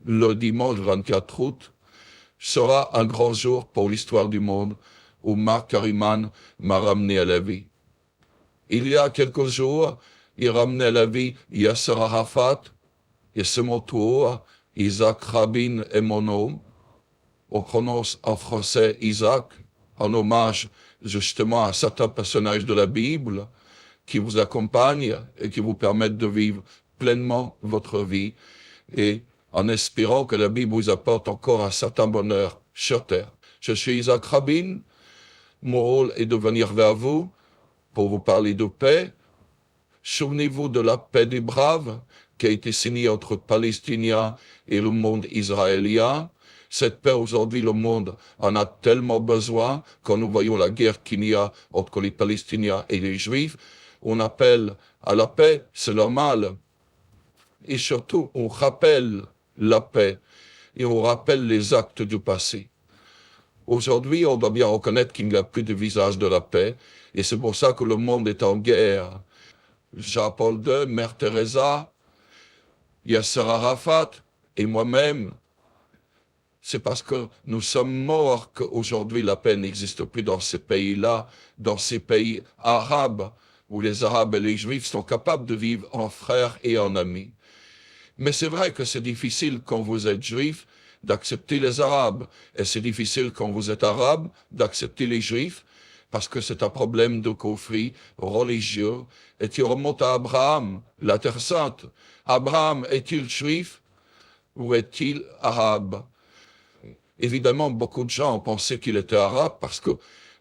le dimanche 24 août sera un grand jour pour l'histoire du monde où Marc Harriman m'a ramené à la vie. Il y a quelques jours, il ramenait à la vie Yasser Arafat, et c'est mon tour, Isaac Rabin est mon nom. On prononce en français Isaac, en hommage justement à certains personnages de la Bible qui vous accompagnent et qui vous permettent de vivre pleinement votre vie, et en espérant que la Bible vous apporte encore un certain bonheur sur terre. Je suis Isaac Rabin. Mon rôle est de venir vers vous pour vous parler de paix. Souvenez-vous de la paix des braves qui a été signée entre Palestiniens et le monde israélien. Cette paix, aujourd'hui, le monde en a tellement besoin. Quand nous voyons la guerre qu'il y a entre les Palestiniens et les Juifs, on appelle à la paix, c'est normal. Et surtout, on rappelle la paix et on rappelle les actes du passé. Aujourd'hui, on doit bien reconnaître qu'il n'y a plus de visage de la paix, et c'est pour ça que le monde est en guerre. Jean-Paul II, Mère Teresa, Yasser Arafat et moi-même, c'est parce que nous sommes morts qu'aujourd'hui la paix n'existe plus dans ces pays-là, dans ces pays arabes, où les Arabes et les Juifs sont capables de vivre en frères et en amis. Mais c'est vrai que c'est difficile quand vous êtes juif d'accepter les Arabes, et c'est difficile quand vous êtes arabe d'accepter les Juifs, parce que c'est un problème de conflit religieux, et qui remonte à Abraham, la Terre Sainte. Abraham est-il juif ou est-il arabe? Évidemment, beaucoup de gens ont pensé qu'il était arabe parce que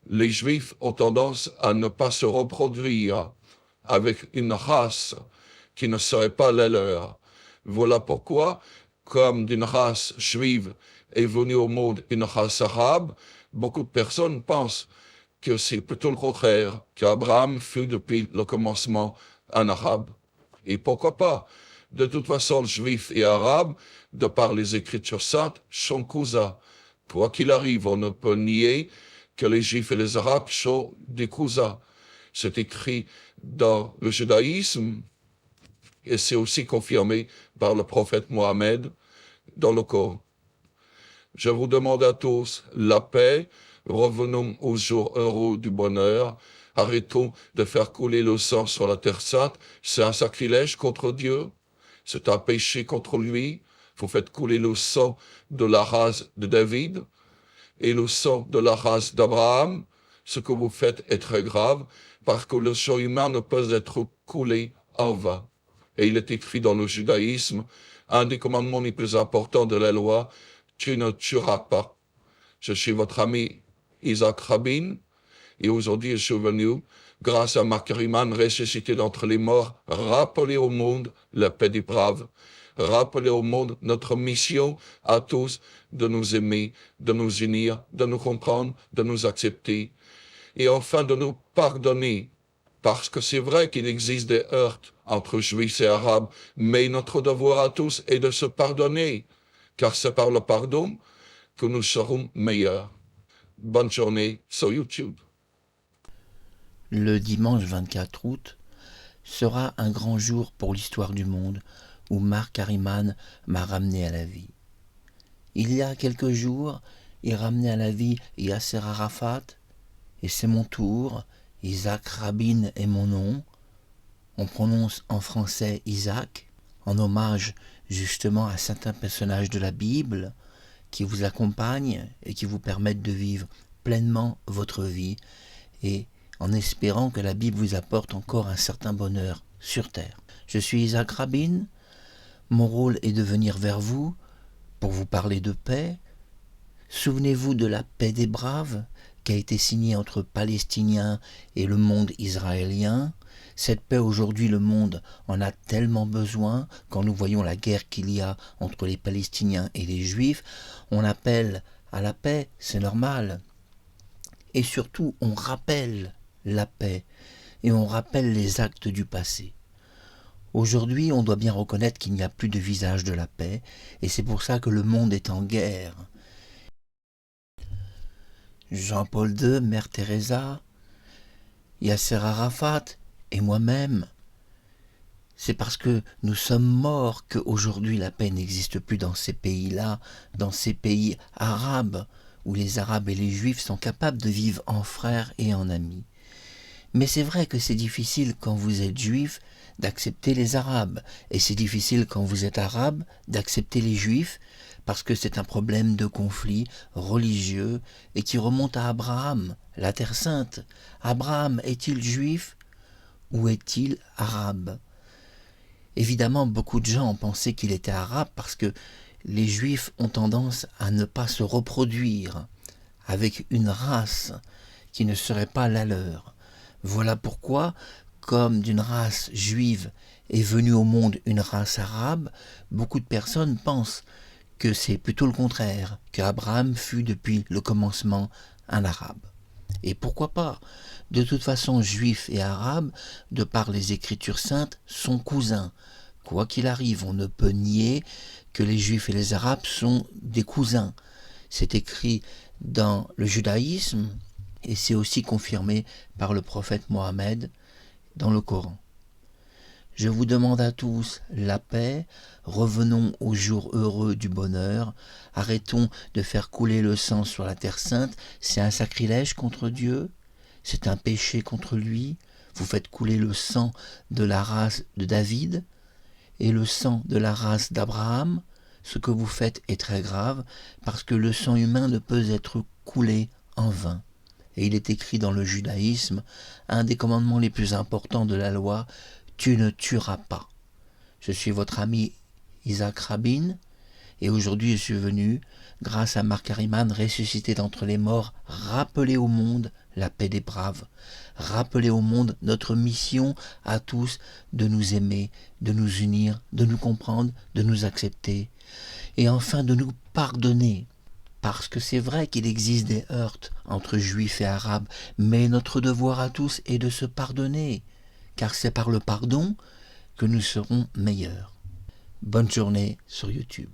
les Juifs ont tendance à ne pas se reproduire avec une race qui ne serait pas la leur. Voilà pourquoi, comme d'une race juive est venue au monde une race arabe, beaucoup de personnes pensent que c'est plutôt le contraire, qu'Abraham fut depuis le commencement un arabe. Et pourquoi pas? De toute façon, juifs et arabes, de par les Écritures saintes, sont cousins. Quoi qu'il arrive, on ne peut nier que les juifs et les arabes sont des cousins. C'est écrit dans le judaïsme, et c'est aussi confirmé par le prophète Mohammed dans le Coran. Je vous demande à tous la paix, revenons aux jours heureux du bonheur, arrêtons de faire couler le sang sur la terre sainte, c'est un sacrilège contre Dieu, c'est un péché contre lui, vous faites couler le sang de la race de David et le sang de la race d'Abraham, ce que vous faites est très grave, parce que le sang humain ne peut être coulé en vain. Et il est écrit dans le judaïsme, un des commandements les plus importants de la loi, tu ne tueras pas. Je suis votre ami Isaac Rabin, et aujourd'hui je suis venu, grâce à Marc Harriman, ressuscité d'entre les morts, rappeler au monde la paix des braves, rappeler au monde notre mission à tous de nous aimer, de nous unir, de nous comprendre, de nous accepter, et enfin de nous pardonner. Parce que c'est vrai qu'il existe des heurts entre juifs et arabes, mais notre devoir à tous est de se pardonner, car c'est par le pardon que nous serons meilleurs. Bonne journée sur YouTube. Le dimanche 24 août sera un grand jour pour l'histoire du monde où Marc Harriman m'a ramené à la vie. Il y a quelques jours, il ramenait à la vie Yasser Arafat, et c'est mon tour, Isaac Rabin est mon nom. On prononce en français Isaac, en hommage justement à certains personnages de la Bible qui vous accompagnent et qui vous permettent de vivre pleinement votre vie, et en espérant que la Bible vous apporte encore un certain bonheur sur terre. Je suis Isaac Rabin, mon rôle est de venir vers vous pour vous parler de paix. Souvenez-vous de la paix des braves qui a été signée entre Palestiniens et le monde israélien. Cette paix, aujourd'hui, le monde en a tellement besoin. Quand nous voyons la guerre qu'il y a entre les Palestiniens et les Juifs, on appelle à la paix, c'est normal. Et surtout, on rappelle la paix et on rappelle les actes du passé. Aujourd'hui, on doit bien reconnaître qu'il n'y a plus de visage de la paix, et c'est pour ça que le monde est en guerre. Jean-Paul II, Mère Teresa, Yasser Arafat et moi-même, C'est parce que nous sommes morts qu'aujourd'hui la paix n'existe plus dans ces pays-là, dans ces pays arabes, où les Arabes et les Juifs sont capables de vivre en frères et en amis. Mais c'est vrai que c'est difficile quand vous êtes Juif d'accepter les Arabes, et c'est difficile quand vous êtes Arabe d'accepter les Juifs, parce que c'est un problème de conflit religieux et qui remonte à Abraham, la Terre Sainte. Abraham est-il juif ou est-il arabe ? Évidemment, beaucoup de gens ont pensé qu'il était arabe parce que les Juifs ont tendance à ne pas se reproduire avec une race qui ne serait pas la leur. Voilà pourquoi, comme d'une race juive est venue au monde une race arabe, beaucoup de personnes pensent que c'est plutôt le contraire, qu'Abraham fut depuis le commencement un arabe. Et pourquoi pas ? De toute façon, juifs et arabes, de par les Écritures saintes, sont cousins. Quoi qu'il arrive, on ne peut nier que les juifs et les arabes sont des cousins. C'est écrit dans le judaïsme et c'est aussi confirmé par le prophète Mohammed dans le Coran. Je vous demande à tous la paix, revenons au jour heureux du bonheur, arrêtons de faire couler le sang sur la terre sainte, c'est un sacrilège contre Dieu, c'est un péché contre lui, vous faites couler le sang de la race de David et le sang de la race d'Abraham, ce que vous faites est très grave parce que le sang humain ne peut être coulé en vain. Et il est écrit dans le judaïsme, un des commandements les plus importants de la loi, tu ne tueras pas. Je suis votre ami Isaac Rabin et aujourd'hui je suis venu, grâce à Marc Harriman, ressuscité d'entre les morts, rappeler au monde la paix des braves, rappeler au monde notre mission à tous de nous aimer, de nous unir, de nous comprendre, de nous accepter et enfin de nous pardonner. Parce que c'est vrai qu'il existe des heurts entre juifs et arabes, mais notre devoir à tous est de se pardonner, car c'est par le pardon que nous serons meilleurs. Bonne journée sur YouTube.